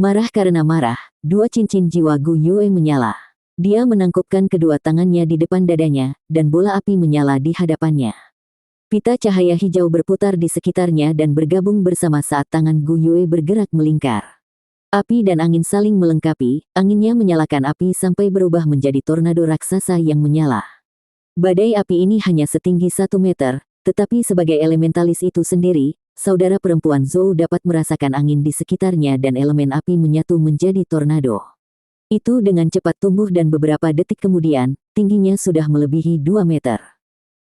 Marah karena marah, dua cincin jiwa Gu Yue menyala. Dia menangkupkan kedua tangannya di depan dadanya, dan bola api menyala di hadapannya. Pita cahaya hijau berputar di sekitarnya dan bergabung bersama saat tangan Gu Yue bergerak melingkar. Api dan angin saling melengkapi, anginnya menyalakan api sampai berubah menjadi tornado raksasa yang menyala. Badai api ini hanya setinggi 1 meter, tetapi sebagai elementalis itu sendiri, saudara perempuan Zhou dapat merasakan angin di sekitarnya dan elemen api menyatu menjadi tornado. Itu dengan cepat tumbuh dan beberapa detik kemudian, tingginya sudah melebihi 2 meter.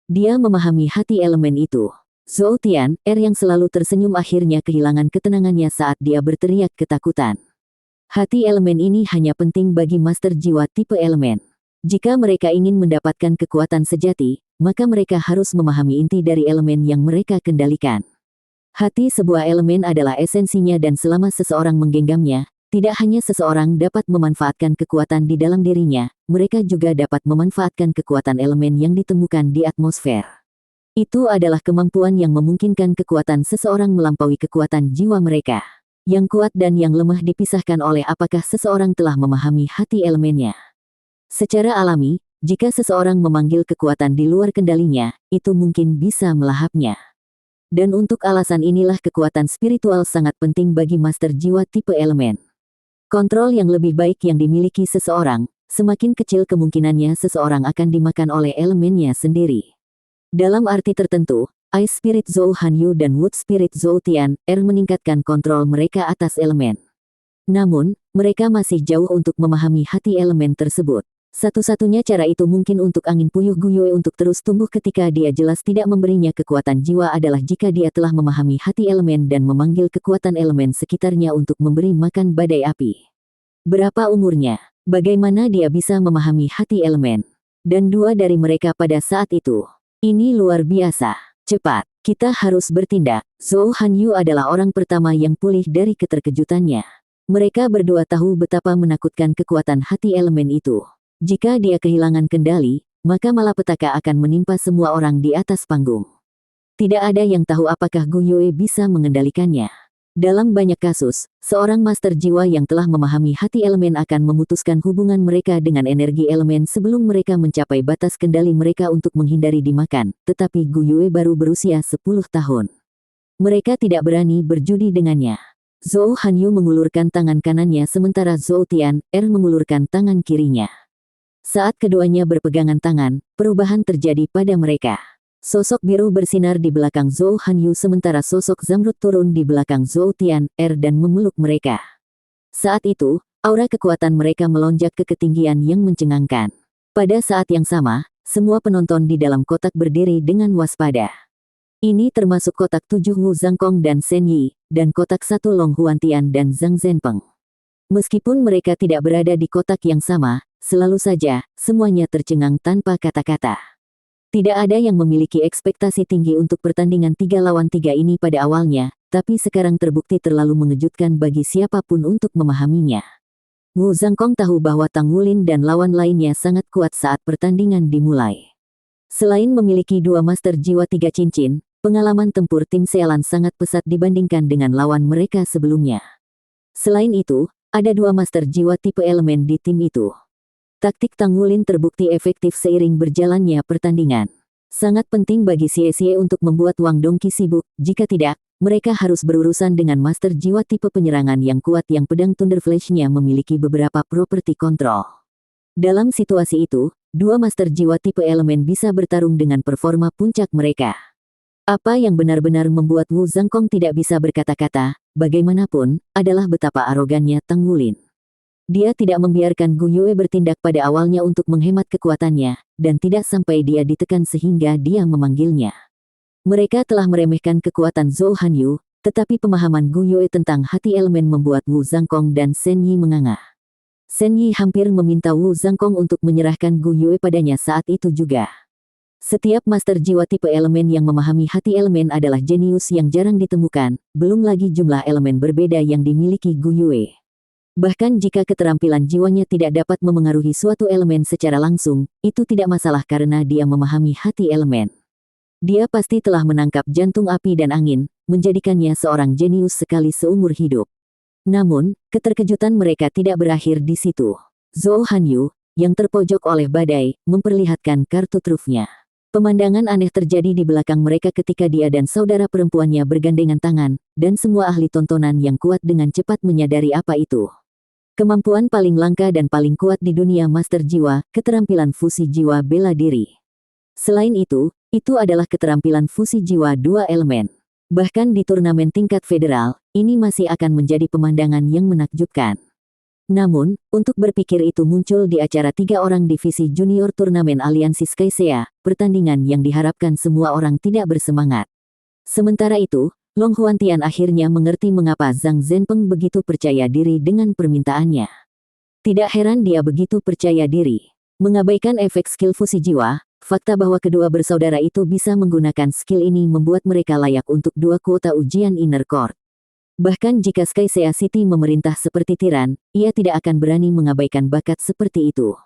Dia memahami hati elemen itu. Zhou Tian, yang selalu tersenyum akhirnya kehilangan ketenangannya saat dia berteriak ketakutan. Hati elemen ini hanya penting bagi master jiwa tipe elemen. Jika mereka ingin mendapatkan kekuatan sejati, maka mereka harus memahami inti dari elemen yang mereka kendalikan. Hati sebuah elemen adalah esensinya dan selama seseorang menggenggamnya, tidak hanya seseorang dapat memanfaatkan kekuatan di dalam dirinya, mereka juga dapat memanfaatkan kekuatan elemen yang ditemukan di atmosfer. Itu adalah kemampuan yang memungkinkan kekuatan seseorang melampaui kekuatan jiwa mereka. Yang kuat dan yang lemah dipisahkan oleh apakah seseorang telah memahami hati elemennya. Secara alami, jika seseorang memanggil kekuatan di luar kendalinya, itu mungkin bisa melahapnya. Dan untuk alasan inilah kekuatan spiritual sangat penting bagi master jiwa tipe elemen. Kontrol yang lebih baik yang dimiliki seseorang, semakin kecil kemungkinannya seseorang akan dimakan oleh elemennya sendiri. Dalam arti tertentu, Ice Spirit Zhou Hanyu dan Wood Spirit Zhou Tian, meningkatkan kontrol mereka atas elemen. Namun, mereka masih jauh untuk memahami hati elemen tersebut. Satu-satunya cara itu mungkin untuk angin puyuh Gu Yue untuk terus tumbuh ketika dia jelas tidak memberinya kekuatan jiwa adalah jika dia telah memahami hati elemen dan memanggil kekuatan elemen sekitarnya untuk memberi makan badai api. Berapa umurnya? Bagaimana dia bisa memahami hati elemen? Dan dua dari mereka pada saat itu. Ini luar biasa. Cepat, kita harus bertindak. Zhou Hanyu adalah orang pertama yang pulih dari keterkejutannya. Mereka berdua tahu betapa menakutkan kekuatan hati elemen itu. Jika dia kehilangan kendali, maka malapetaka akan menimpa semua orang di atas panggung. Tidak ada yang tahu apakah Gu Yue bisa mengendalikannya. Dalam banyak kasus, seorang master jiwa yang telah memahami hati elemen akan memutuskan hubungan mereka dengan energi elemen sebelum mereka mencapai batas kendali mereka untuk menghindari dimakan, tetapi Gu Yue baru berusia 10 tahun. Mereka tidak berani berjudi dengannya. Zhou Hanyu mengulurkan tangan kanannya sementara Zhou Tian, mengulurkan tangan kirinya. Saat keduanya berpegangan tangan, perubahan terjadi pada mereka. Sosok biru bersinar di belakang Zhou Hanyu sementara sosok zamrud turun di belakang Zhou Tian, dan memeluk mereka. Saat itu, aura kekuatan mereka melonjak ke ketinggian yang mencengangkan. Pada saat yang sama, semua penonton di dalam kotak berdiri dengan waspada. Ini termasuk kotak 7 Wu Zhangkong dan Shen Yi, dan kotak 1 Long Huantian dan Zhang Zhenpeng. Meskipun mereka tidak berada di kotak yang sama, selalu saja, semuanya tercengang tanpa kata-kata. Tidak ada yang memiliki ekspektasi tinggi untuk pertandingan 3 lawan 3 ini pada awalnya, tapi sekarang terbukti terlalu mengejutkan bagi siapapun untuk memahaminya. Wu Zhangkong tahu bahwa Tang Wulin dan lawan lainnya sangat kuat saat pertandingan dimulai. Selain memiliki 2 master jiwa 3 cincin, pengalaman tempur tim Sealan sangat pesat dibandingkan dengan lawan mereka sebelumnya. Selain itu, ada 2 master jiwa tipe elemen di tim itu. Taktik Tang Wulin terbukti efektif seiring berjalannya pertandingan. Sangat penting bagi Xie untuk membuat Wang Dongqi sibuk, jika tidak, mereka harus berurusan dengan master jiwa tipe penyerangan yang kuat yang pedang Thunder Flash-nya memiliki beberapa properti kontrol. Dalam situasi itu, 2 master jiwa tipe elemen bisa bertarung dengan performa puncak mereka. Apa yang benar-benar membuat Wu Zhangkong tidak bisa berkata-kata, bagaimanapun, adalah betapa arogannya Tang Wulin. Dia tidak membiarkan Gu Yue bertindak pada awalnya untuk menghemat kekuatannya, dan tidak sampai dia ditekan sehingga dia memanggilnya. Mereka telah meremehkan kekuatan Zhou Hanyu, tetapi pemahaman Gu Yue tentang hati elemen membuat Wu Zhangkong dan Shen Yi menganga. Shen Yi hampir meminta Wu Zhangkong untuk menyerahkan Gu Yue padanya saat itu juga. Setiap master jiwa tipe elemen yang memahami hati elemen adalah jenius yang jarang ditemukan, belum lagi jumlah elemen berbeda yang dimiliki Gu Yue. Bahkan jika keterampilan jiwanya tidak dapat memengaruhi suatu elemen secara langsung, itu tidak masalah karena dia memahami hati elemen. Dia pasti telah menangkap jantung api dan angin, menjadikannya seorang jenius sekali seumur hidup. Namun, keterkejutan mereka tidak berakhir di situ. Zhou Hanyu, yang terpojok oleh badai, memperlihatkan kartu trufnya. Pemandangan aneh terjadi di belakang mereka ketika dia dan saudara perempuannya bergandengan tangan, dan semua ahli tontonan yang kuat dengan cepat menyadari apa itu. Kemampuan paling langka dan paling kuat di dunia master jiwa, keterampilan fusi jiwa bela diri. Selain itu adalah keterampilan fusi jiwa dua elemen. Bahkan di turnamen tingkat federal, ini masih akan menjadi pemandangan yang menakjubkan. Namun, untuk berpikir itu muncul di acara 3 orang divisi junior turnamen Aliansi Skycea, pertandingan yang diharapkan semua orang tidak bersemangat. Sementara itu, Long Huantian akhirnya mengerti mengapa Zhang Zhenpeng begitu percaya diri dengan permintaannya. Tidak heran dia begitu percaya diri. Mengabaikan efek skill fusi jiwa, fakta bahwa kedua bersaudara itu bisa menggunakan skill ini membuat mereka layak untuk 2 kuota ujian Inner Court. Bahkan jika Skycea City memerintah seperti tiran, ia tidak akan berani mengabaikan bakat seperti itu.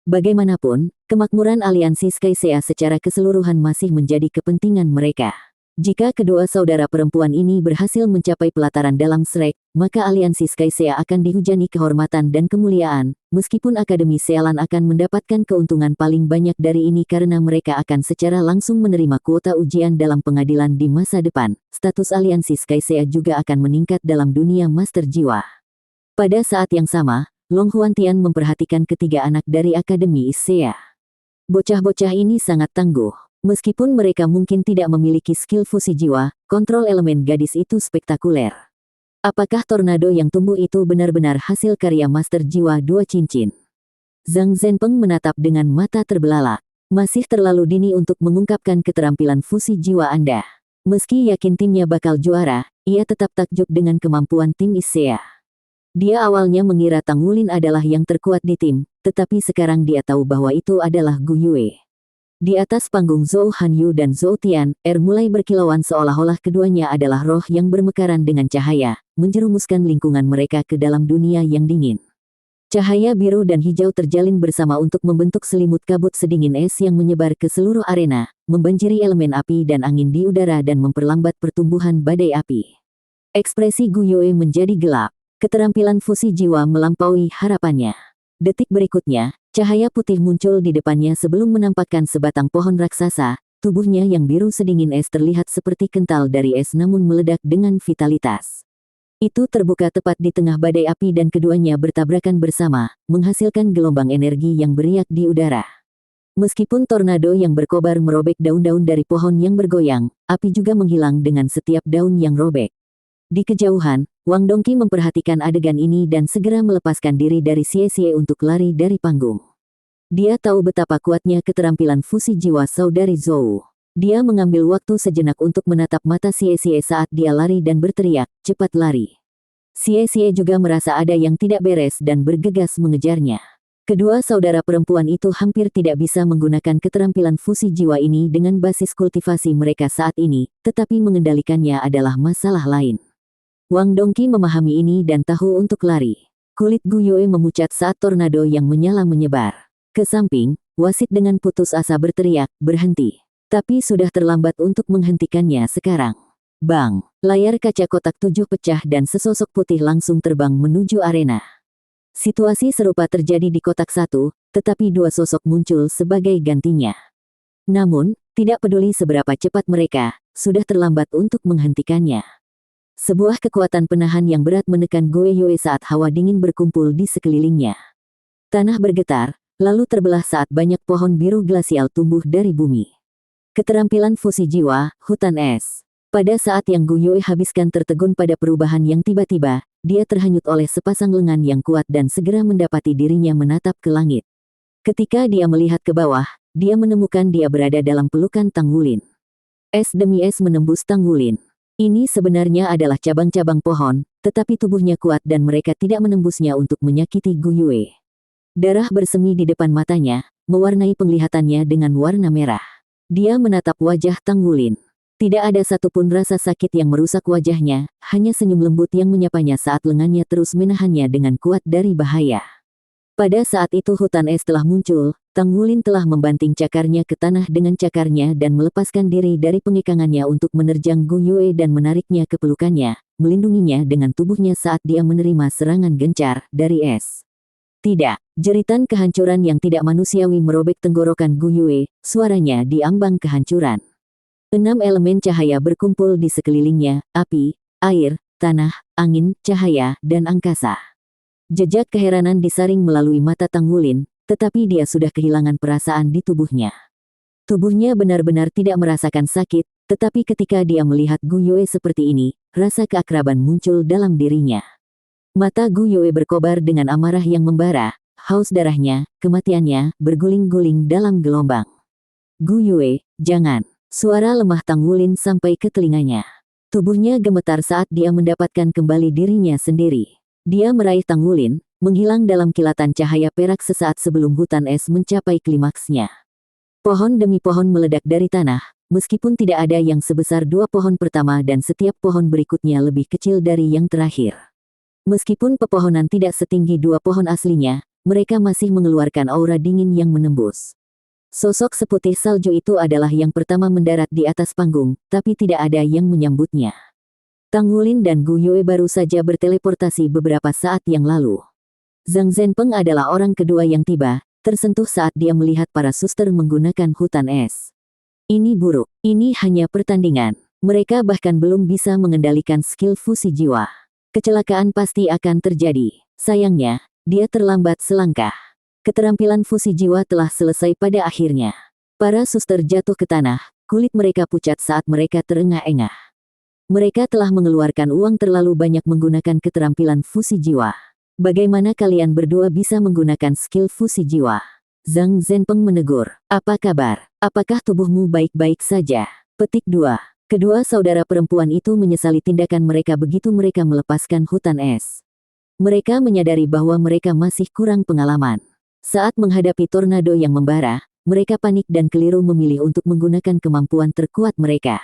Bagaimanapun, kemakmuran aliansi Skycea secara keseluruhan masih menjadi kepentingan mereka. Jika kedua saudara perempuan ini berhasil mencapai pelataran dalam Shrek, maka aliansi Skycea akan dihujani kehormatan dan kemuliaan, meskipun Akademi Sealan akan mendapatkan keuntungan paling banyak dari ini karena mereka akan secara langsung menerima kuota ujian dalam pengadilan di masa depan. Status aliansi Skycea juga akan meningkat dalam dunia master jiwa. Pada saat yang sama, Long Huantian memperhatikan ketiga anak dari Akademi Issea. Bocah-bocah ini sangat tangguh. Meskipun mereka mungkin tidak memiliki skill fusi jiwa, kontrol elemen gadis itu spektakuler. Apakah tornado yang tumbuh itu benar-benar hasil karya master jiwa dua cincin? Zhang Zhenpeng menatap dengan mata terbelalak. Masih terlalu dini untuk mengungkapkan keterampilan fusi jiwa Anda. Meski yakin timnya bakal juara, ia tetap takjub dengan kemampuan tim Issea. Dia awalnya mengira Tang Wulin adalah yang terkuat di tim, tetapi sekarang dia tahu bahwa itu adalah Gu Yue. Di atas panggung Zhou Hanyu dan Zhou Tian, mulai berkilauan seolah-olah keduanya adalah roh yang bermekaran dengan cahaya, menjerumuskan lingkungan mereka ke dalam dunia yang dingin. Cahaya biru dan hijau terjalin bersama untuk membentuk selimut kabut sedingin es yang menyebar ke seluruh arena, membanjiri elemen api dan angin di udara dan memperlambat pertumbuhan badai api. Ekspresi Gu Yue menjadi gelap. Keterampilan fusi jiwa melampaui harapannya. Detik berikutnya, cahaya putih muncul di depannya sebelum menampakkan sebatang pohon raksasa. Tubuhnya yang biru sedingin es terlihat seperti kental dari es namun meledak dengan vitalitas. Itu terbuka tepat di tengah badai api dan keduanya bertabrakan bersama, menghasilkan gelombang energi yang beriak di udara. Meskipun tornado yang berkobar merobek daun-daun dari pohon yang bergoyang, api juga menghilang dengan setiap daun yang robek. Di kejauhan, Wang Dongqi memperhatikan adegan ini dan segera melepaskan diri dari Xie untuk lari dari panggung. Dia tahu betapa kuatnya keterampilan fusi jiwa saudari Zhou. Dia mengambil waktu sejenak untuk menatap mata Xie saat dia lari dan berteriak, "Cepat lari!" Xie juga merasa ada yang tidak beres dan bergegas mengejarnya. Kedua saudara perempuan itu hampir tidak bisa menggunakan keterampilan fusi jiwa ini dengan basis kultivasi mereka saat ini, tetapi mengendalikannya adalah masalah lain. Wang Dongqi memahami ini dan tahu untuk lari. Kulit Gu Yue memucat saat tornado yang menyala menyebar. Ke samping, wasit dengan putus asa berteriak, "Berhenti!" Tapi sudah terlambat untuk menghentikannya sekarang. Bang! Layar kaca kotak 7 pecah dan sesosok putih langsung terbang menuju arena. Situasi serupa terjadi di kotak 1, tetapi 2 sosok muncul sebagai gantinya. Namun, tidak peduli seberapa cepat mereka, sudah terlambat untuk menghentikannya. Sebuah kekuatan penahan yang berat menekan Gu Yue saat hawa dingin berkumpul di sekelilingnya. Tanah bergetar, lalu terbelah saat banyak pohon biru glasial tumbuh dari bumi. Keterampilan fusi jiwa, hutan es. Pada saat yang Gu Yue habiskan tertegun pada perubahan yang tiba-tiba, dia terhanyut oleh sepasang lengan yang kuat dan segera mendapati dirinya menatap ke langit. Ketika dia melihat ke bawah, dia menemukan dia berada dalam pelukan Tang Wulin. Es demi es menembus Tang Wulin. Ini sebenarnya adalah cabang-cabang pohon, tetapi tubuhnya kuat dan mereka tidak menembusnya untuk menyakiti Gu Yue. Darah bersemi di depan matanya, mewarnai penglihatannya dengan warna merah. Dia menatap wajah Tang Wulin. Tidak ada satupun rasa sakit yang merusak wajahnya, hanya senyum lembut yang menyapanya saat lengannya terus menahannya dengan kuat dari bahaya. Pada saat itu hutan es telah muncul, Tang Wulin telah membanting cakarnya ke tanah dengan cakarnya dan melepaskan diri dari pengikangannya untuk menerjang Gu Yue dan menariknya ke pelukannya, melindunginya dengan tubuhnya saat dia menerima serangan gencar dari es. Tidak, jeritan kehancuran yang tidak manusiawi merobek tenggorokan Gu Yue, suaranya diambang kehancuran. 6 elemen cahaya berkumpul di sekelilingnya, api, air, tanah, angin, cahaya, dan angkasa. Jejak keheranan disaring melalui mata Tang Wulin, tetapi dia sudah kehilangan perasaan di tubuhnya. Tubuhnya benar-benar tidak merasakan sakit, tetapi ketika dia melihat Gu Yue seperti ini, rasa keakraban muncul dalam dirinya. Mata Gu Yue berkobar dengan amarah yang membara, haus darahnya, kematiannya, berguling-guling dalam gelombang. Gu Yue, jangan. Suara lemah Tang Wulin sampai ke telinganya. Tubuhnya gemetar saat dia mendapatkan kembali dirinya sendiri. Dia meraih Tang Wulin, menghilang dalam kilatan cahaya perak sesaat sebelum hutan es mencapai klimaksnya. Pohon demi pohon meledak dari tanah, meskipun tidak ada yang sebesar 2 pohon pertama dan setiap pohon berikutnya lebih kecil dari yang terakhir. Meskipun pepohonan tidak setinggi 2 pohon aslinya, mereka masih mengeluarkan aura dingin yang menembus. Sosok seputih salju itu adalah yang pertama mendarat di atas panggung, tapi tidak ada yang menyambutnya. Tang Wulin dan Gu Yue baru saja berteleportasi beberapa saat yang lalu. Zhang Zhenpeng adalah orang kedua yang tiba, tersentuh saat dia melihat para suster menggunakan hutan es. Ini buruk, ini hanya pertandingan. Mereka bahkan belum bisa mengendalikan skill fusi jiwa. Kecelakaan pasti akan terjadi. Sayangnya, dia terlambat selangkah. Keterampilan fusi jiwa telah selesai pada akhirnya. Para suster jatuh ke tanah, kulit mereka pucat saat mereka terengah-engah. Mereka telah mengeluarkan uang terlalu banyak menggunakan keterampilan fusi jiwa. Bagaimana kalian berdua bisa menggunakan skill fusi jiwa? Zhang Zhenpeng menegur. Apa kabar? Apakah tubuhmu baik-baik saja? Petik 2. Kedua saudara perempuan itu menyesali tindakan mereka begitu mereka melepaskan hutan es. Mereka menyadari bahwa mereka masih kurang pengalaman. Saat menghadapi tornado yang membara, mereka panik dan keliru memilih untuk menggunakan kemampuan terkuat mereka.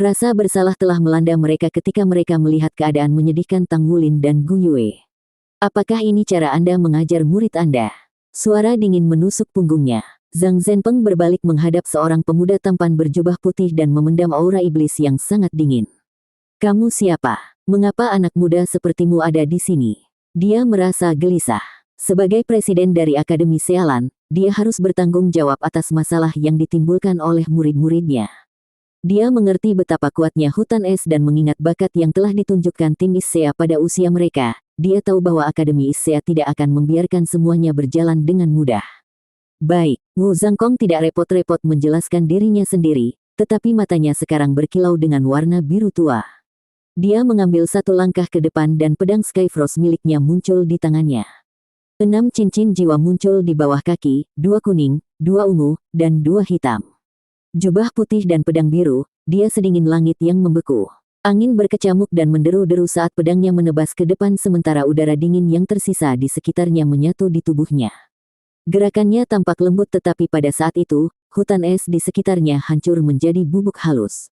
Rasa bersalah telah melanda mereka ketika mereka melihat keadaan menyedihkan Tang Wulin dan Gu Yue. Apakah ini cara Anda mengajar murid Anda? Suara dingin menusuk punggungnya. Zhang Zhenpeng berbalik menghadap seorang pemuda tampan berjubah putih dan memendam aura iblis yang sangat dingin. Kamu siapa? Mengapa anak muda sepertimu ada di sini? Dia merasa gelisah. Sebagai presiden dari Akademi Sealan, dia harus bertanggung jawab atas masalah yang ditimbulkan oleh murid-muridnya. Dia mengerti betapa kuatnya hutan es dan mengingat bakat yang telah ditunjukkan tim Issea pada usia mereka, dia tahu bahwa Akademi Issea tidak akan membiarkan semuanya berjalan dengan mudah. Baik, Wu Zhangkong tidak repot-repot menjelaskan dirinya sendiri, tetapi matanya sekarang berkilau dengan warna biru tua. Dia mengambil satu langkah ke depan dan pedang Skyfrost miliknya muncul di tangannya. 6 cincin jiwa muncul di bawah kaki, 2 kuning, 2 ungu, dan 2 hitam. Jubah putih dan pedang biru, dia sedingin langit yang membeku. Angin berkecamuk dan menderu-deru saat pedangnya menebas ke depan sementara udara dingin yang tersisa di sekitarnya menyatu di tubuhnya. Gerakannya tampak lembut tetapi pada saat itu, hutan es di sekitarnya hancur menjadi bubuk halus.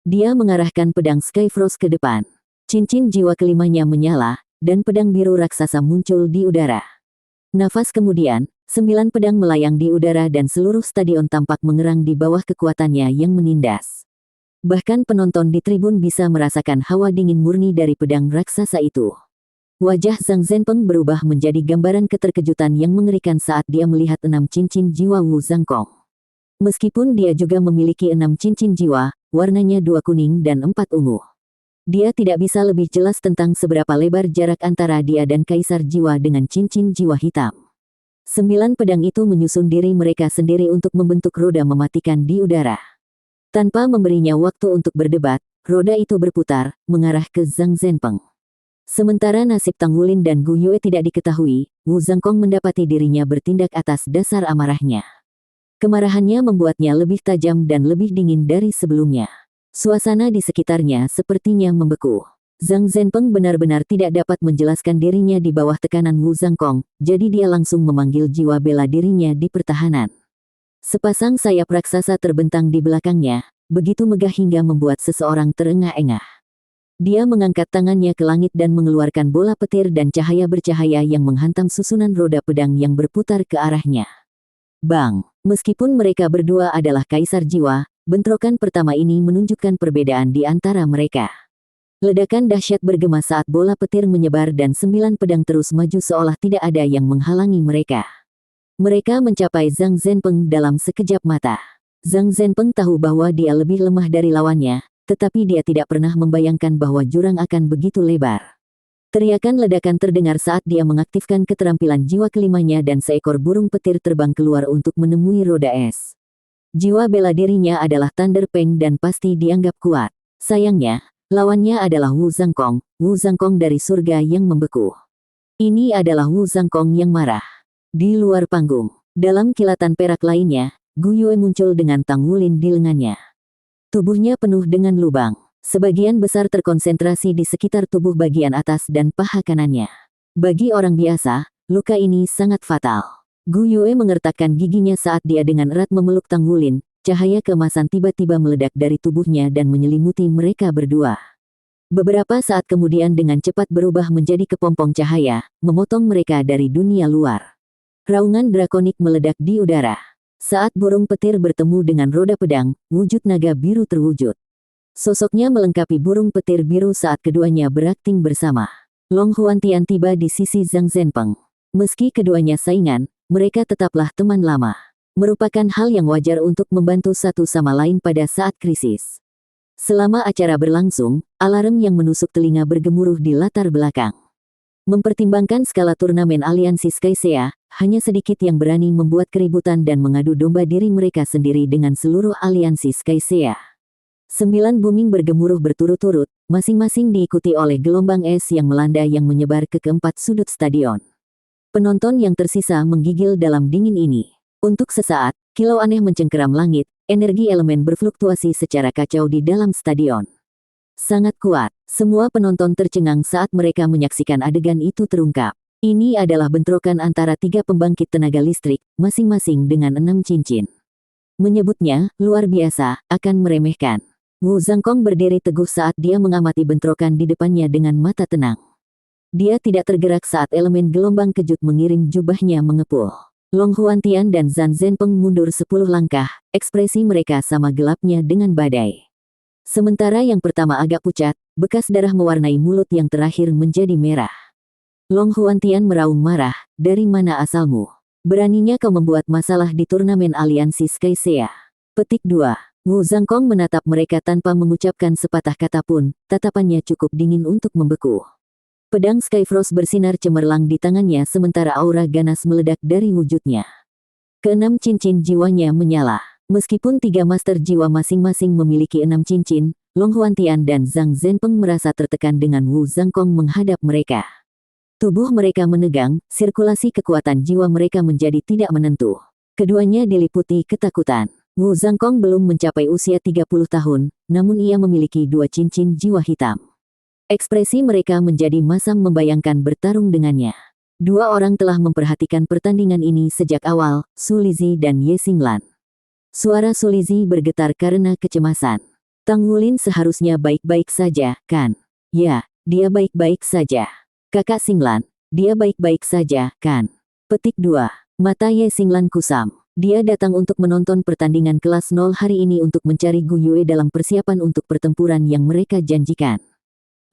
Dia mengarahkan pedang Skyfrost ke depan. Cincin jiwa kelimanya menyala, dan pedang biru raksasa muncul di udara. Nafas kemudian, 9 pedang melayang di udara dan seluruh stadion tampak mengerang di bawah kekuatannya yang menindas. Bahkan penonton di tribun bisa merasakan hawa dingin murni dari pedang raksasa itu. Wajah Zhang Zhenpeng berubah menjadi gambaran keterkejutan yang mengerikan saat dia melihat 6 cincin jiwa Wu Zhangkong. Meskipun dia juga memiliki 6 cincin jiwa, warnanya 2 kuning dan 4 ungu. Dia tidak bisa lebih jelas tentang seberapa lebar jarak antara dia dan Kaisar Jiwa dengan cincin jiwa hitam. 9 pedang itu menyusun diri mereka sendiri untuk membentuk roda mematikan di udara. Tanpa memberinya waktu untuk berdebat, roda itu berputar, mengarah ke Zhang Zhenpeng. Sementara nasib Tang Wulin dan Gu Yue tidak diketahui, Wu Zhangkong mendapati dirinya bertindak atas dasar amarahnya. Kemarahannya membuatnya lebih tajam dan lebih dingin dari sebelumnya. Suasana di sekitarnya sepertinya membeku. Zhang Zhenpeng benar-benar tidak dapat menjelaskan dirinya di bawah tekanan Wu Zhangkong, jadi dia langsung memanggil jiwa bela dirinya di pertahanan. Sepasang sayap raksasa terbentang di belakangnya, begitu megah hingga membuat seseorang terengah-engah. Dia mengangkat tangannya ke langit dan mengeluarkan bola petir dan cahaya bercahaya yang menghantam susunan roda pedang yang berputar ke arahnya. Bang! Meskipun mereka berdua adalah kaisar jiwa, bentrokan pertama ini menunjukkan perbedaan di antara mereka. Ledakan dahsyat bergema saat bola petir menyebar dan 9 pedang terus maju seolah tidak ada yang menghalangi mereka. Mereka mencapai Zhang Zhenpeng dalam sekejap mata. Zhang Zhenpeng tahu bahwa dia lebih lemah dari lawannya, tetapi dia tidak pernah membayangkan bahwa jurang akan begitu lebar. Teriakan ledakan terdengar saat dia mengaktifkan keterampilan jiwa kelimanya dan seekor burung petir terbang keluar untuk menemui roda es. Jiwa bela dirinya adalah Thunder Peng dan pasti dianggap kuat. Sayangnya, lawannya adalah Wu Zhangkong dari surga yang membeku. Ini adalah Wu Zhangkong yang marah. Di luar panggung, dalam kilatan perak lainnya, Gu Yue muncul dengan Tang Wulin di lengannya. Tubuhnya penuh dengan lubang. Sebagian besar terkonsentrasi di sekitar tubuh bagian atas dan paha kanannya. Bagi orang biasa, luka ini sangat fatal. Gu Yue mengertakkan giginya saat dia dengan erat memeluk Tang Wulin. Cahaya keemasan tiba-tiba meledak dari tubuhnya dan menyelimuti mereka berdua. Beberapa saat kemudian dengan cepat berubah menjadi kepompong cahaya, memotong mereka dari dunia luar. Raungan drakonik meledak di udara. Saat burung petir bertemu dengan roda pedang, wujud naga biru terwujud. Sosoknya melengkapi burung petir biru saat keduanya berakting bersama. Long Huantian tiba di sisi Zhang Zhenpeng. Meski keduanya saingan, mereka tetaplah teman lama. Merupakan hal yang wajar untuk membantu satu sama lain pada saat krisis. Selama acara berlangsung, alarm yang menusuk telinga bergemuruh di latar belakang. Mempertimbangkan skala turnamen aliansi Skycea, hanya sedikit yang berani membuat keributan dan mengadu domba diri mereka sendiri dengan seluruh aliansi Skycea. 9 booming bergemuruh berturut-turut, masing-masing diikuti oleh gelombang es yang melanda yang menyebar ke keempat sudut stadion. Penonton yang tersisa menggigil dalam dingin ini. Untuk sesaat, kilau aneh mencengkeram langit, energi elemen berfluktuasi secara kacau di dalam stadion. Sangat kuat, semua penonton tercengang saat mereka menyaksikan adegan itu terungkap. Ini adalah bentrokan antara 3 pembangkit tenaga listrik, masing-masing dengan 6 cincin. Menyebutnya, luar biasa, akan meremehkan. Wu Zhangkong berdiri teguh saat dia mengamati bentrokan di depannya dengan mata tenang. Dia tidak tergerak saat elemen gelombang kejut mengirim jubahnya mengepul. Long Huantian dan Zhang Zhenpeng mundur 10 langkah, ekspresi mereka sama gelapnya dengan badai. Sementara yang pertama agak pucat, bekas darah mewarnai mulut yang terakhir menjadi merah. Long Huantian meraung marah, dari mana asalmu? Beraninya kau membuat masalah di turnamen aliansi Skycea. Petik 2. Wu Zhangkong menatap mereka tanpa mengucapkan sepatah kata pun, tatapannya cukup dingin untuk membeku. Pedang Skyfrost bersinar cemerlang di tangannya sementara aura ganas meledak dari wujudnya. Keenam cincin jiwanya menyala. Meskipun 3 master jiwa masing-masing memiliki 6 cincin, Long Huantian dan Zhang Zhenpeng merasa tertekan dengan Wu Zhangkong menghadap mereka. Tubuh mereka menegang, sirkulasi kekuatan jiwa mereka menjadi tidak menentu. Keduanya diliputi ketakutan. Wu Zhangkong belum mencapai usia 30 tahun, namun ia memiliki 2 cincin jiwa hitam. Ekspresi mereka menjadi masam membayangkan bertarung dengannya. 2 orang telah memperhatikan pertandingan ini sejak awal, Su Lizhi dan Ye Xinglan. Suara Su Lizhi bergetar karena kecemasan. Tang Wulin seharusnya baik-baik saja, kan? Ya, dia baik-baik saja. Kakak Xinglan, dia baik-baik saja, kan? Petik 2. Mata Ye Xinglan kusam. Dia datang untuk menonton pertandingan kelas 0 hari ini untuk mencari Gu Yue dalam persiapan untuk pertempuran yang mereka janjikan.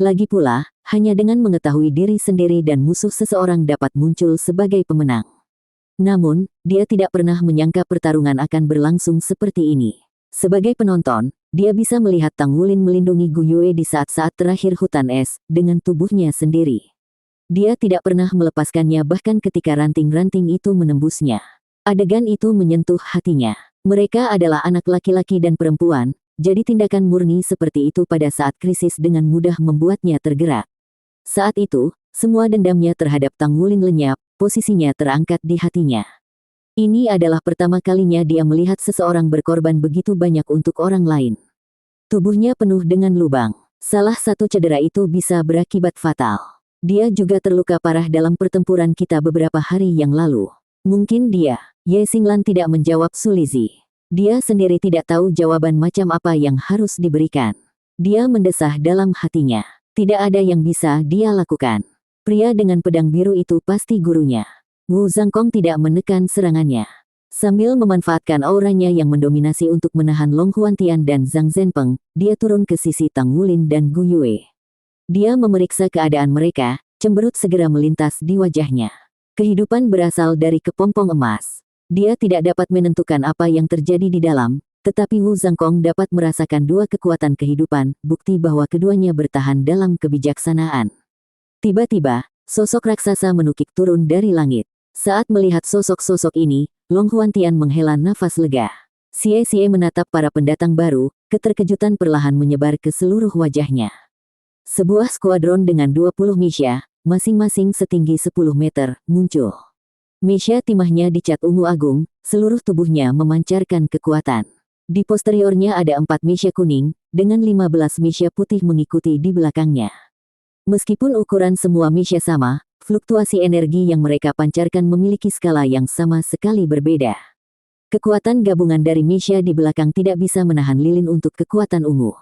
Lagi pula, hanya dengan mengetahui diri sendiri dan musuh seseorang dapat muncul sebagai pemenang. Namun, dia tidak pernah menyangka pertarungan akan berlangsung seperti ini. Sebagai penonton, dia bisa melihat Tang Wulin melindungi Gu Yue di saat-saat terakhir hutan es, dengan tubuhnya sendiri. Dia tidak pernah melepaskannya bahkan ketika ranting-ranting itu menembusnya. Adegan itu menyentuh hatinya. Mereka adalah anak laki-laki dan perempuan, jadi tindakan murni seperti itu pada saat krisis dengan mudah membuatnya tergerak. Saat itu, semua dendamnya terhadap Tang Wulin lenyap, posisinya terangkat di hatinya. Ini adalah pertama kalinya dia melihat seseorang berkorban begitu banyak untuk orang lain. Tubuhnya penuh dengan lubang. Salah satu cedera itu bisa berakibat fatal. Dia juga terluka parah dalam pertempuran kita beberapa hari yang lalu. Mungkin dia, Ye Xinglan tidak menjawab Su Lizhi. Dia sendiri tidak tahu jawaban macam apa yang harus diberikan. Dia mendesah dalam hatinya. Tidak ada yang bisa dia lakukan. Pria dengan pedang biru itu pasti gurunya. Wu Zhangkong tidak menekan serangannya. Sambil memanfaatkan auranya yang mendominasi untuk menahan Long Huantian dan Zhang Zhenpeng, dia turun ke sisi Tang Wulin dan Gu Yue. Dia memeriksa keadaan mereka, cemberut segera melintas di wajahnya. Kehidupan berasal dari kepompong emas. Dia tidak dapat menentukan apa yang terjadi di dalam, tetapi Wu Zhangkong dapat merasakan dua kekuatan kehidupan, bukti bahwa keduanya bertahan dalam kebijaksanaan. Tiba-tiba, sosok raksasa menukik turun dari langit. Saat melihat sosok-sosok ini, Long Huantian menghela nafas lega. Xie menatap para pendatang baru, keterkejutan perlahan menyebar ke seluruh wajahnya. Sebuah skuadron dengan 20 misya, masing-masing setinggi 10 meter, muncul. Misya timahnya dicat ungu agung, seluruh tubuhnya memancarkan kekuatan. Di posteriornya ada 4 misya kuning, dengan 15 misya putih mengikuti di belakangnya. Meskipun ukuran semua misya sama, fluktuasi energi yang mereka pancarkan memiliki skala yang sama sekali berbeda. Kekuatan gabungan dari misya di belakang tidak bisa menahan lilin untuk kekuatan ungu.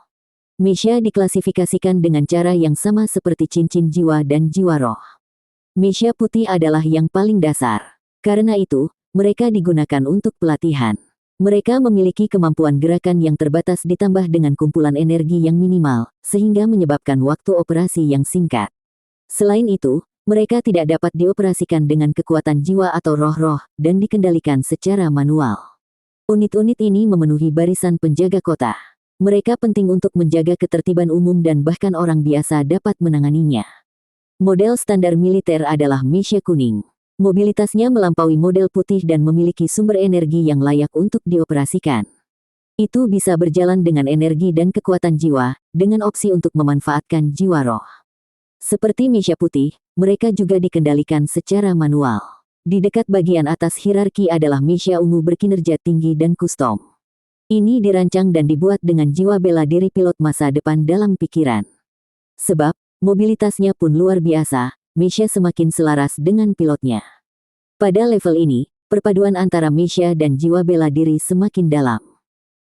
Misya diklasifikasikan dengan cara yang sama seperti cincin jiwa dan jiwa roh. Misya putih adalah yang paling dasar. Karena itu, mereka digunakan untuk pelatihan. Mereka memiliki kemampuan gerakan yang terbatas ditambah dengan kumpulan energi yang minimal, sehingga menyebabkan waktu operasi yang singkat. Selain itu, mereka tidak dapat dioperasikan dengan kekuatan jiwa atau roh-roh, dan dikendalikan secara manual. Unit-unit ini memenuhi barisan penjaga kota. Mereka penting untuk menjaga ketertiban umum dan bahkan orang biasa dapat menanganinya. Model standar militer adalah misya kuning. Mobilitasnya melampaui model putih dan memiliki sumber energi yang layak untuk dioperasikan. Itu bisa berjalan dengan energi dan kekuatan jiwa, dengan opsi untuk memanfaatkan jiwa roh. Seperti misya putih, mereka juga dikendalikan secara manual. Di dekat bagian atas hierarki adalah misya ungu berkinerja tinggi dan kustom. Ini dirancang dan dibuat dengan jiwa bela diri pilot masa depan dalam pikiran. Sebab, mobilitasnya pun luar biasa, misya semakin selaras dengan pilotnya. Pada level ini, perpaduan antara misya dan jiwa bela diri semakin dalam.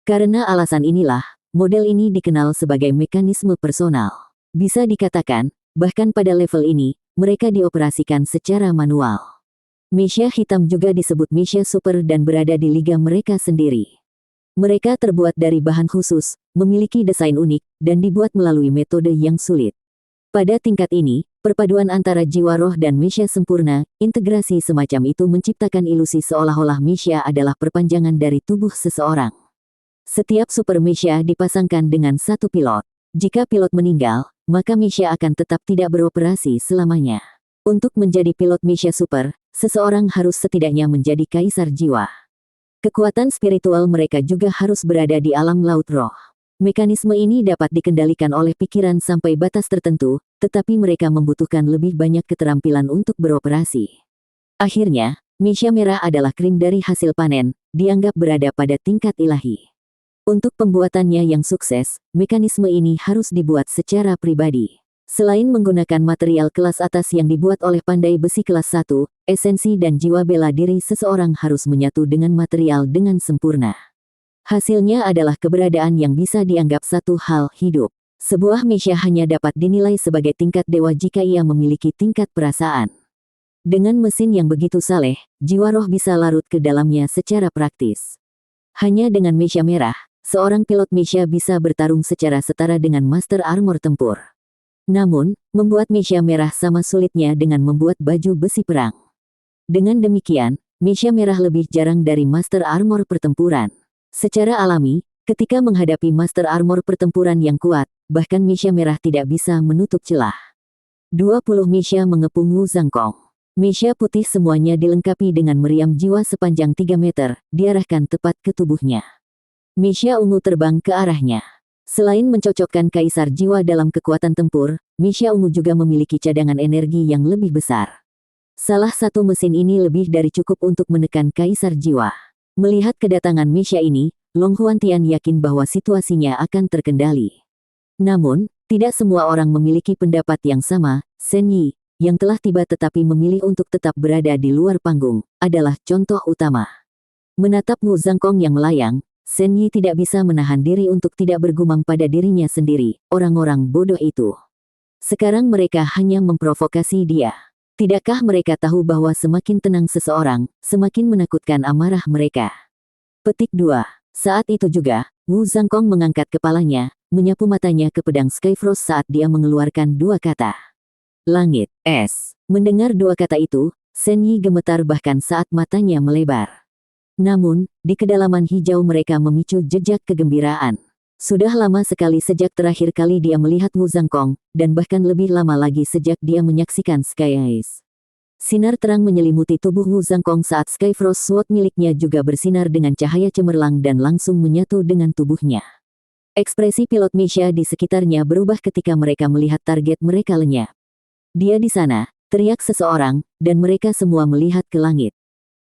Karena alasan inilah, model ini dikenal sebagai mekanisme personal. Bisa dikatakan, bahkan pada level ini, mereka dioperasikan secara manual. Misya hitam juga disebut misya super dan berada di liga mereka sendiri. Mereka terbuat dari bahan khusus, memiliki desain unik, dan dibuat melalui metode yang sulit. Pada tingkat ini, perpaduan antara jiwa roh dan misya sempurna, integrasi semacam itu menciptakan ilusi seolah-olah misya adalah perpanjangan dari tubuh seseorang. Setiap super misya dipasangkan dengan satu pilot. Jika pilot meninggal, maka misya akan tetap tidak beroperasi selamanya. Untuk menjadi pilot misya super, seseorang harus setidaknya menjadi kaisar jiwa. Kekuatan spiritual mereka juga harus berada di alam laut roh. Mekanisme ini dapat dikendalikan oleh pikiran sampai batas tertentu, tetapi mereka membutuhkan lebih banyak keterampilan untuk beroperasi. Akhirnya, misya merah adalah krim dari hasil panen, dianggap berada pada tingkat ilahi. Untuk pembuatannya yang sukses, mekanisme ini harus dibuat secara pribadi. Selain menggunakan material kelas atas yang dibuat oleh pandai besi kelas 1, esensi dan jiwa bela diri seseorang harus menyatu dengan material dengan sempurna. Hasilnya adalah keberadaan yang bisa dianggap satu hal hidup. Sebuah misya hanya dapat dinilai sebagai tingkat dewa jika ia memiliki tingkat perasaan. Dengan mesin yang begitu saleh, jiwa roh bisa larut ke dalamnya secara praktis. Hanya dengan misya merah, seorang pilot misya bisa bertarung secara setara dengan master armor tempur. Namun, membuat misya merah sama sulitnya dengan membuat baju besi perang. Dengan demikian, misya merah lebih jarang dari master armor pertempuran. Secara alami, ketika menghadapi master armor pertempuran yang kuat, bahkan misya merah tidak bisa menutup celah. 20 misya mengepung Wu Zhangkong. Misya putih semuanya dilengkapi dengan meriam jiwa sepanjang 3 meter, diarahkan tepat ke tubuhnya. Misya ungu terbang ke arahnya. Selain mencocokkan kaisar jiwa dalam kekuatan tempur, misya ungu juga memiliki cadangan energi yang lebih besar. Salah satu mesin ini lebih dari cukup untuk menekan kaisar jiwa. Melihat kedatangan misya ini, Long Huantian yakin bahwa situasinya akan terkendali. Namun, tidak semua orang memiliki pendapat yang sama. Shen Yi, yang telah tiba tetapi memilih untuk tetap berada di luar panggung, adalah contoh utama. Menatap Wu Zhangkong yang melayang, Shen Yi tidak bisa menahan diri untuk tidak bergumam pada dirinya sendiri, orang-orang bodoh itu. Sekarang mereka hanya memprovokasi dia. Tidakkah mereka tahu bahwa semakin tenang seseorang, semakin menakutkan amarah mereka? Petik 2. Saat itu juga, Wu Zhangkong mengangkat kepalanya, menyapu matanya ke pedang Skyfrost saat dia mengeluarkan dua kata. Langit, es. Mendengar dua kata itu, Shen Yi gemetar bahkan saat matanya melebar. Namun, di kedalaman hijau mereka memicu jejak kegembiraan. Sudah lama sekali sejak terakhir kali dia melihat Wu Zhangkong, dan bahkan lebih lama lagi sejak dia menyaksikan Sky Eyes. Sinar terang menyelimuti tubuh Wu Zhangkong saat Skyfrost Sword miliknya juga bersinar dengan cahaya cemerlang dan langsung menyatu dengan tubuhnya. Ekspresi pilot Misha di sekitarnya berubah ketika mereka melihat target mereka lenyap. Dia di sana, teriak seseorang, dan mereka semua melihat ke langit.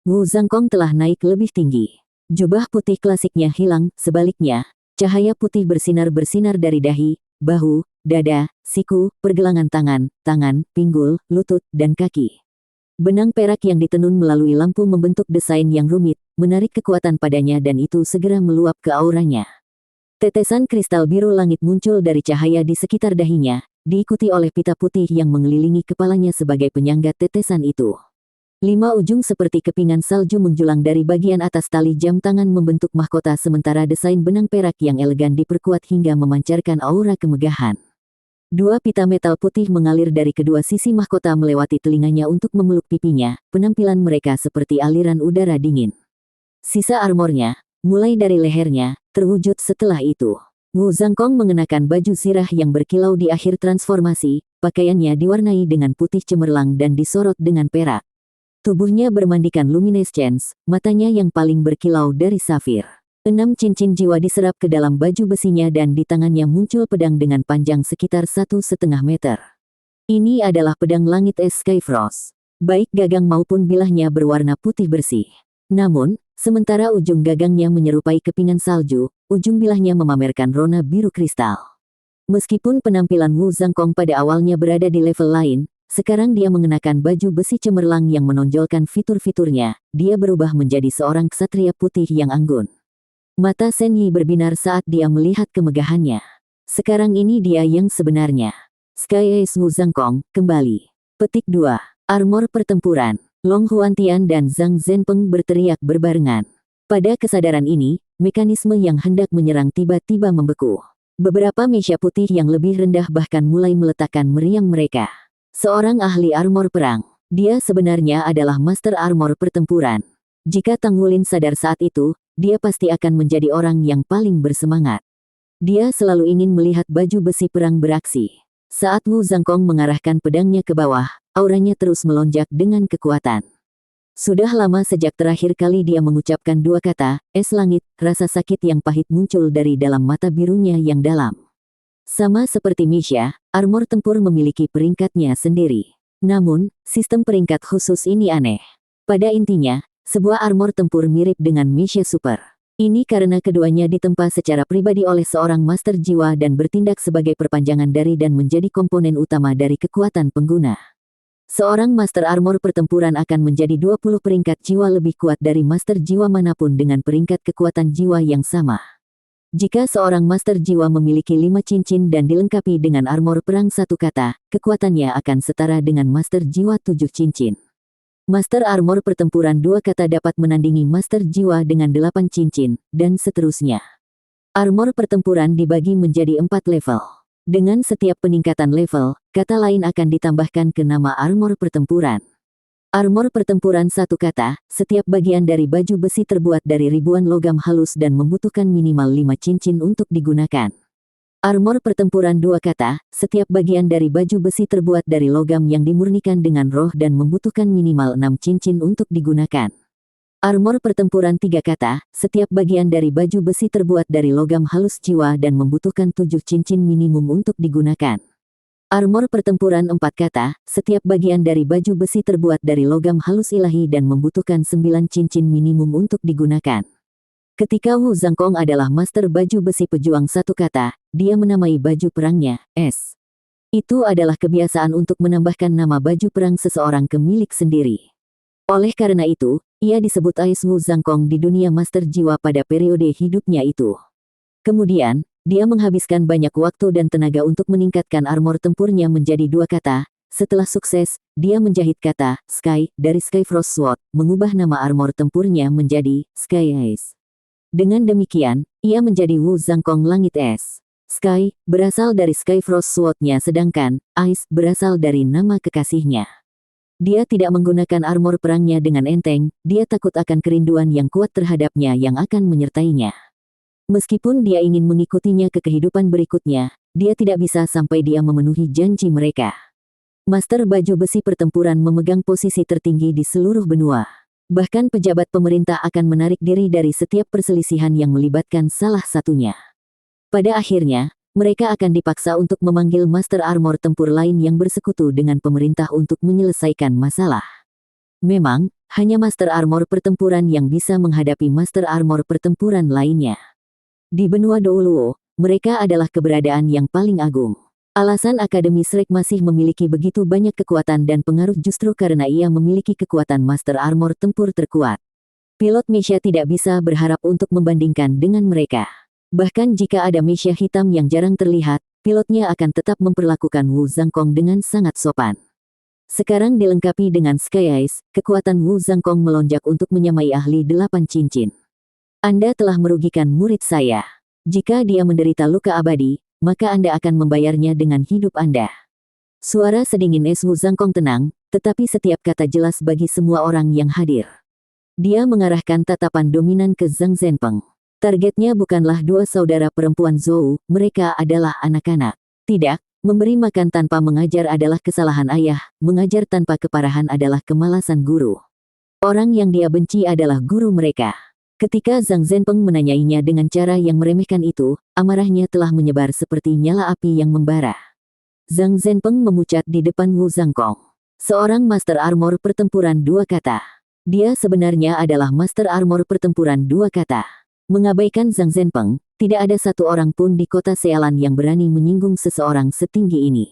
Wu Zhangkong telah naik lebih tinggi. Jubah putih klasiknya hilang, sebaliknya, cahaya putih bersinar-bersinar dari dahi, bahu, dada, siku, pergelangan tangan, pinggul, lutut, dan kaki. Benang perak yang ditenun melalui lampu membentuk desain yang rumit, menarik kekuatan padanya dan itu segera meluap ke auranya. Tetesan kristal biru langit muncul dari cahaya di sekitar dahinya, diikuti oleh pita putih yang mengelilingi kepalanya sebagai penyangga tetesan itu. 5 ujung seperti kepingan salju menjulang dari bagian atas tali jam tangan membentuk mahkota sementara desain benang perak yang elegan diperkuat hingga memancarkan aura kemegahan. 2 pita metal putih mengalir dari kedua sisi mahkota melewati telinganya untuk memeluk pipinya, penampilan mereka seperti aliran udara dingin. Sisa armornya, mulai dari lehernya, terwujud setelah itu. Wu Zhangkong mengenakan baju sirah yang berkilau di akhir transformasi, pakaiannya diwarnai dengan putih cemerlang dan disorot dengan perak. Tubuhnya bermandikan luminescence, matanya yang paling berkilau dari safir. 6 cincin jiwa diserap ke dalam baju besinya dan di tangannya muncul pedang dengan panjang sekitar 1,5 meter. Ini adalah pedang langit es Skyfrost. Baik gagang maupun bilahnya berwarna putih bersih. Namun, sementara ujung gagangnya menyerupai kepingan salju, ujung bilahnya memamerkan rona biru kristal. Meskipun penampilan Wu Zhangkong pada awalnya berada di level lain, sekarang dia mengenakan baju besi cemerlang yang menonjolkan fitur-fiturnya, dia berubah menjadi seorang ksatria putih yang anggun. Mata Shen Yi berbinar saat dia melihat kemegahannya. Sekarang ini dia yang sebenarnya. Sky Eyes Wu Zhangkong, kembali. Petik 2. Armor pertempuran. Long Huantian dan Zhang Zhenpeng berteriak berbarengan. Pada kesadaran ini, mekanisme yang hendak menyerang tiba-tiba membeku. Beberapa mesia putih yang lebih rendah bahkan mulai meletakkan meriam mereka. Seorang ahli armor perang. Dia sebenarnya adalah master armor pertempuran. Jika Tang Wulin sadar saat itu, dia pasti akan menjadi orang yang paling bersemangat. Dia selalu ingin melihat baju besi perang beraksi. Saat Wu Zhangkong mengarahkan pedangnya ke bawah, auranya terus melonjak dengan kekuatan. Sudah lama sejak terakhir kali dia mengucapkan dua kata, es langit, rasa sakit yang pahit muncul dari dalam mata birunya yang dalam. Sama seperti Misha, armor tempur memiliki peringkatnya sendiri. Namun, sistem peringkat khusus ini aneh. Pada intinya, sebuah armor tempur mirip dengan Misha Super. Ini karena keduanya ditempa secara pribadi oleh seorang master jiwa dan bertindak sebagai perpanjangan dari dan menjadi komponen utama dari kekuatan pengguna. Seorang master armor pertempuran akan menjadi 20 peringkat jiwa lebih kuat dari master jiwa manapun dengan peringkat kekuatan jiwa yang sama. Jika seorang master jiwa memiliki 5 cincin dan dilengkapi dengan armor perang satu kata, kekuatannya akan setara dengan master jiwa 7 cincin. Master armor pertempuran dua kata dapat menandingi master jiwa dengan 8 cincin, dan seterusnya. Armor pertempuran dibagi menjadi 4 level. Dengan setiap peningkatan level, kata lain akan ditambahkan ke nama armor pertempuran. Armor pertempuran satu kata, setiap bagian dari baju besi terbuat dari ribuan logam halus dan membutuhkan minimal 5 cincin untuk digunakan. Armor pertempuran dua kata, setiap bagian dari baju besi terbuat dari logam yang dimurnikan dengan roh dan membutuhkan minimal 6 cincin untuk digunakan. Armor pertempuran tiga kata, setiap bagian dari baju besi terbuat dari logam halus jiwa dan membutuhkan 7 cincin minimum untuk digunakan. Armor pertempuran 4 kata, setiap bagian dari baju besi terbuat dari logam halus ilahi dan membutuhkan 9 cincin minimum untuk digunakan. Ketika Wu Zhangkong adalah master baju besi pejuang satu kata, dia menamai baju perangnya, es. Itu adalah kebiasaan untuk menambahkan nama baju perang seseorang ke milik sendiri. Oleh karena itu, ia disebut Ais Wu Zhangkong di dunia master jiwa pada periode hidupnya itu. Kemudian, dia menghabiskan banyak waktu dan tenaga untuk meningkatkan armor tempurnya menjadi dua kata. Setelah sukses, dia menjahit kata Sky dari Skyfrost Sword, mengubah nama armor tempurnya menjadi Sky Eyes. Dengan demikian, ia menjadi Wu Zhangkong Langit Es. Sky berasal dari Skyfrost Sword-nya, sedangkan Ice berasal dari nama kekasihnya. Dia tidak menggunakan armor perangnya dengan enteng, dia takut akan kerinduan yang kuat terhadapnya yang akan menyertainya. Meskipun dia ingin mengikutinya ke kehidupan berikutnya, dia tidak bisa sampai dia memenuhi janji mereka. Master baju besi pertempuran memegang posisi tertinggi di seluruh benua. Bahkan pejabat pemerintah akan menarik diri dari setiap perselisihan yang melibatkan salah satunya. Pada akhirnya, mereka akan dipaksa untuk memanggil Master Armor tempur lain yang bersekutu dengan pemerintah untuk menyelesaikan masalah. Memang, hanya Master Armor pertempuran yang bisa menghadapi Master Armor pertempuran lainnya. Di benua Douluo, mereka adalah keberadaan yang paling agung. Alasan Akademi Shrek masih memiliki begitu banyak kekuatan dan pengaruh justru karena ia memiliki kekuatan Master Armor tempur terkuat. Pilot Mesha tidak bisa berharap untuk membandingkan dengan mereka. Bahkan jika ada Mesha hitam yang jarang terlihat, pilotnya akan tetap memperlakukan Wu Zhangkong dengan sangat sopan. Sekarang dilengkapi dengan Sky Ice, kekuatan Wu Zhangkong melonjak untuk menyamai ahli 8 cincin. Anda telah merugikan murid saya. Jika dia menderita luka abadi, maka Anda akan membayarnya dengan hidup Anda. Suara sedingin es Wu Zhangkong tenang, tetapi setiap kata jelas bagi semua orang yang hadir. Dia mengarahkan tatapan dominan ke Zhang Zhenpeng. Targetnya bukanlah dua saudara perempuan Zhou, mereka adalah anak-anak. Tidak, memberi makan tanpa mengajar adalah kesalahan ayah, mengajar tanpa keparahan adalah kemalasan guru. Orang yang dia benci adalah guru mereka. Ketika Zhang Zhenpeng menanyainya dengan cara yang meremehkan itu, amarahnya telah menyebar seperti nyala api yang membara. Zhang Zhenpeng memucat di depan Wu Zhangkong. Seorang Master Armor pertempuran dua kata. Dia sebenarnya adalah Master Armor pertempuran dua kata. Mengabaikan Zhang Zhenpeng, tidak ada satu orang pun di kota Sealan yang berani menyinggung seseorang setinggi ini.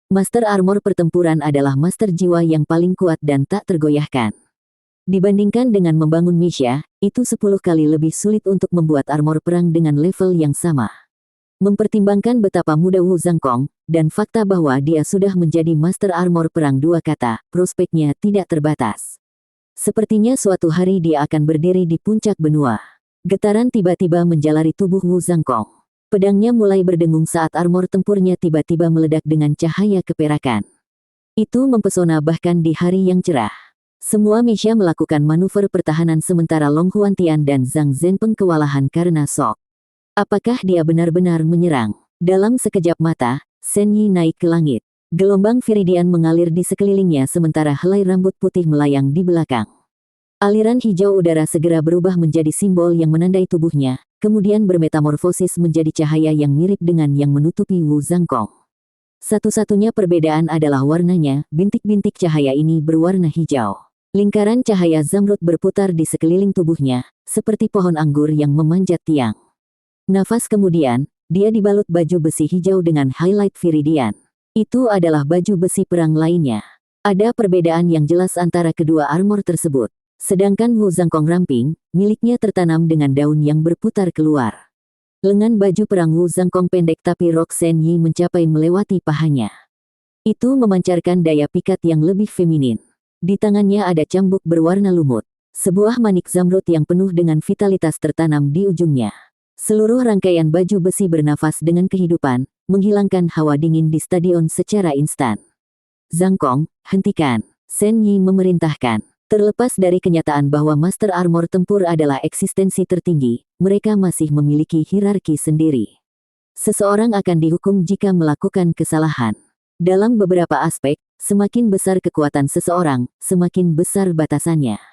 Master Armor pertempuran adalah master jiwa yang paling kuat dan tak tergoyahkan. Dibandingkan dengan membangun Mesha, itu 10 kali lebih sulit untuk membuat armor perang dengan level yang sama. Mempertimbangkan betapa muda Wu Zhangkong, dan fakta bahwa dia sudah menjadi Master Armor perang dua kata, prospeknya tidak terbatas. Sepertinya suatu hari dia akan berdiri di puncak benua. Getaran tiba-tiba menjalari tubuh Wu Zhangkong. Pedangnya mulai berdengung saat armor tempurnya tiba-tiba meledak dengan cahaya keperakan. Itu mempesona bahkan di hari yang cerah. Semua Mesha melakukan manuver pertahanan sementara Long Huantian dan Zhang Zhenpeng kewalahan karena shock. Apakah dia benar-benar menyerang? Dalam sekejap mata, Shen Yi naik ke langit. Gelombang viridian mengalir di sekelilingnya sementara helai rambut putih melayang di belakang. Aliran hijau udara segera berubah menjadi simbol yang menandai tubuhnya, kemudian bermetamorfosis menjadi cahaya yang mirip dengan yang menutupi Wu Zhangkong. Satu-satunya perbedaan adalah warnanya, bintik-bintik cahaya ini berwarna hijau. Lingkaran cahaya zamrud berputar di sekeliling tubuhnya, seperti pohon anggur yang memanjat tiang. Nafas kemudian, dia dibalut baju besi hijau dengan highlight viridian. Itu adalah baju besi perang lainnya. Ada perbedaan yang jelas antara kedua armor tersebut. Sedangkan Wu Zhangkong ramping, miliknya tertanam dengan daun yang berputar keluar. Lengan baju perang Wu Zhangkong pendek tapi rok Shen Yi mencapai melewati pahanya. Itu memancarkan daya pikat yang lebih feminin. Di tangannya ada cambuk berwarna lumut. Sebuah manik zamrud yang penuh dengan vitalitas tertanam di ujungnya. Seluruh rangkaian baju besi bernafas dengan kehidupan, menghilangkan hawa dingin di stadion secara instan. Zhangkong, hentikan, Shen Yi memerintahkan. Terlepas dari kenyataan bahwa Master Armor tempur adalah eksistensi tertinggi, mereka masih memiliki hierarki sendiri. Seseorang akan dihukum jika melakukan kesalahan. Dalam beberapa aspek, semakin besar kekuatan seseorang, semakin besar batasannya.